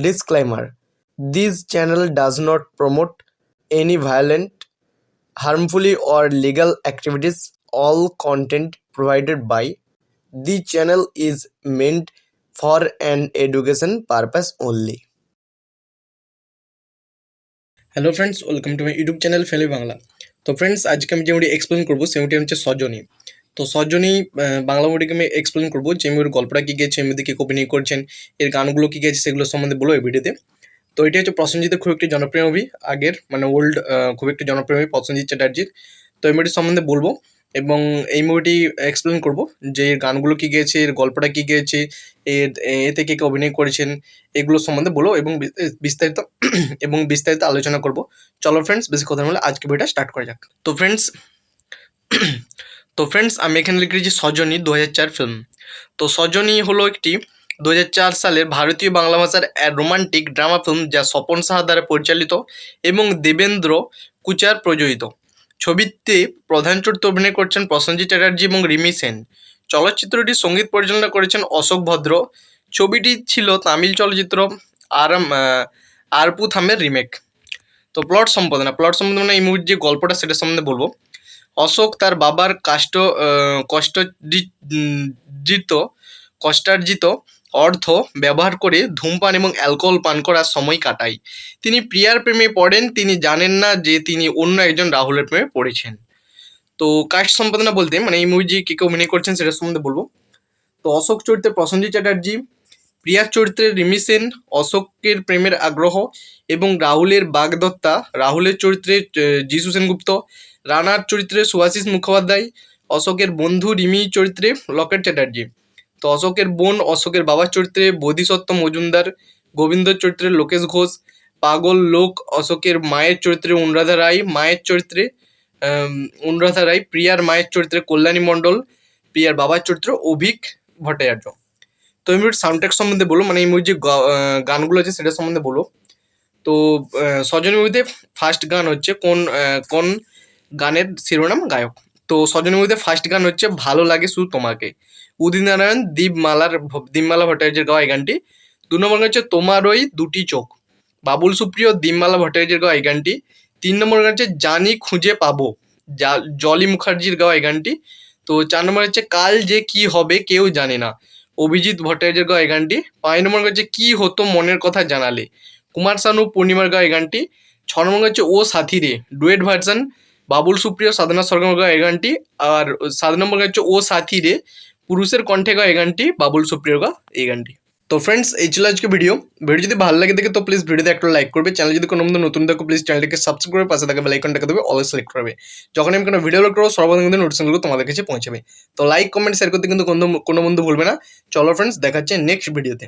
Disclaimer: This channel does not promote any violent, harmful, or illegal activities. All content provided by the channel is meant for an education purpose only. Hello friends, welcome to my YouTube channel ফেলি বাংলা। তো friends, আজকে আমি যে movie explain করবো সেই মুভিটি হচ্ছে সজনী। তো সজনী বাংলা মুভিটিকে আমি এক্সপ্লেন করবো যে মুভির গল্পটা কী গিয়েছে, মুভিতে কী অভিনয় করছেন, এর গানগুলো কী গিয়েছে সেগুলো সম্বন্ধে বলো এই ভিডিওতে। তো এটি হচ্ছে প্রসেনজিতের খুব একটি জনপ্রিয় মুভি, আগের ওল্ড খুব একটি জনপ্রিয় মুভি প্রসেনজিৎ চ্যাটার্জির। তো এই মুভিটির সম্বন্ধে বলবো এবং এই মুভিটি এক্সপ্লেন করবো যে এর গানগুলো কী গিয়েছে, এর গল্পটা কী গিয়েছে, এতে কে কে অভিনয় করেছেন, এগুলো সম্বন্ধে বলো এবং বিস্তারিত আলোচনা করব। চলো ফ্রেন্ডস, বেশি কথা বলে আজকে বইটা স্টার্ট করা যাক। তো ফ্রেন্ডস আমি এখানে লিখেছি সজনী 2004 ফিল্ম। তো সজনী হলো একটি 2004 সালের ভারতীয় বাংলা ভাষার রোমান্টিক ড্রামা ফিল্ম, যা স্বপন সাহা দ্বারা পরিচালিত এবং দেবেন্দ্র কুচার প্রযোজিত। ছবিতে প্রধান চরিত্রে অভিনয় করছেন প্রসেনজিৎ চ্যাটার্জি এবং রিমি সেন। চলচ্চিত্রটির সঙ্গীত পরিচালনা করেছেন অশোক ভদ্র। ছবিটি ছিল তামিল চলচ্চিত্র আরপু থামের রিমেক। তো প্লট সম্পাদনা এই মুভির যে গল্পটা সেটা সম্বন্ধে বলবো। অশোক তার বাবার কষ্টার্জিত অর্থ ব্যবহার করে ধূমপান এবং অ্যালকোহল পান করার সময় কাটায়। তিনি প্রিয়ার প্রেমে পড়েন, তিনি জানেন না যে তিনি অন্য একজন রাহুলের প্রেমে পড়েছেন। তো কাস্ট সম্পাদনা বলতে এই মুভি যে কে কে অভিনয় করছেন সেটা সম্বন্ধে বলবো। তো অশোক চরিত্রে প্রসেনজিৎ চ্যাটার্জি, প্রিয়ার চরিত্রে রিমি সেন, অশোকের প্রেমের আগ্রহ এবং রাহুলের বাগদত্তা, রাহুলের চরিত্রে যিশু সেনগুপ্ত, রানার চরিত্রে সুভাষিস মুখোপাধ্যায়, অশোকের বন্ধু রিমি চরিত্রে লকেট চ্যাটার্জি। তো অশোকের বোন, অশোকের বাবার চরিত্রে বোধিসত্ত্ব মজুমদার, গোবিন্দর চরিত্রে লোকেশ ঘোষ, পাগল লোক অশোকের মায়ের চরিত্রে অনুরাধা রায়, প্রিয়ার মায়ের চরিত্রে কল্যাণী মণ্ডল, প্রিয়ার বাবার চরিত্রে অভিক ভট্টাচার্য। তো এই মুভির সাউন্ডট্র্যাক সম্বন্ধে বলো, এই মুভির যে গানগুলো আছে সেটা সম্বন্ধে বলো। তো সজনী মুভিতে ফার্স্ট গান হচ্ছে কোন গানের শিরোনাম গায়ক। তো সজনী মুভিতে ফার্স্ট গান হচ্ছে ভালো লাগে শুধু তোমাকে, উদিত নারায়ণ দীপমালা ভট্টাচার্যের গাওয়া এই গানটি। 2 নম্বর গান হচ্ছে তোমার ওই দুটি চোখ, বাবুল সুপ্রিয় দীপমালা ভট্টাচার্যের গাওয়া এই গানটি। 3 নম্বর গান হচ্ছে জানি খুঁজে পাবো, জলি মুখার্জির গাওয়া এই গানটি। তো 4 নম্বর হচ্ছে কাল যে কি হবে কেউ জানে না, অভিজিৎ ভট্টাচার্যের গাওয়া এই গানটি। 5 নম্বর হচ্ছে কি হতো মনের কথা জানালে, কুমার শানু পূর্ণিমার গাওয়া এই গানটি। 6 নম্বর হচ্ছে ও সাথী রে, ডুয়েট ভার্সন, বাবুল সুপ্রিয় সাধনা সরগমের গাওয়া এই গানটি। আর 7 নম্বর হচ্ছে ও সাথী রে, পুরুষের কণ্ঠে গাওয়া এই গানটি, বাবুল সুপ্রিয়র গাওয়া এই গানটি। তো ফ্রেন্ডস, এই ছিল আজকে ভিডিও যদি ভালো লাগে দেখে তো প্লিজ ভিডিওতে একটা লাইক করবে। চ্যানেল যদি কোনো বন্ধু নতুন দেখো প্লিজ চ্যানেলটিকে সাবস্ক্রাইব করে পাশে থাকা বেল আইকনটাকে দেবে অলওয়েজ সিলেক্ট করবে। যখন আমি কোনো ভিডিও আপলোড করবো সর্বপ্রথম কিন্তু নোটিফিকেশনগুলো তোমাদের কাছে পৌঁছাবে। তো লাইক কমেন্ট শেয়ার করতে কিন্তু কোনো বন্ধু ভুলবে না। চলো ফ্রেন্ডস, দেখা হচ্ছে নেক্সট ভিডিওতে।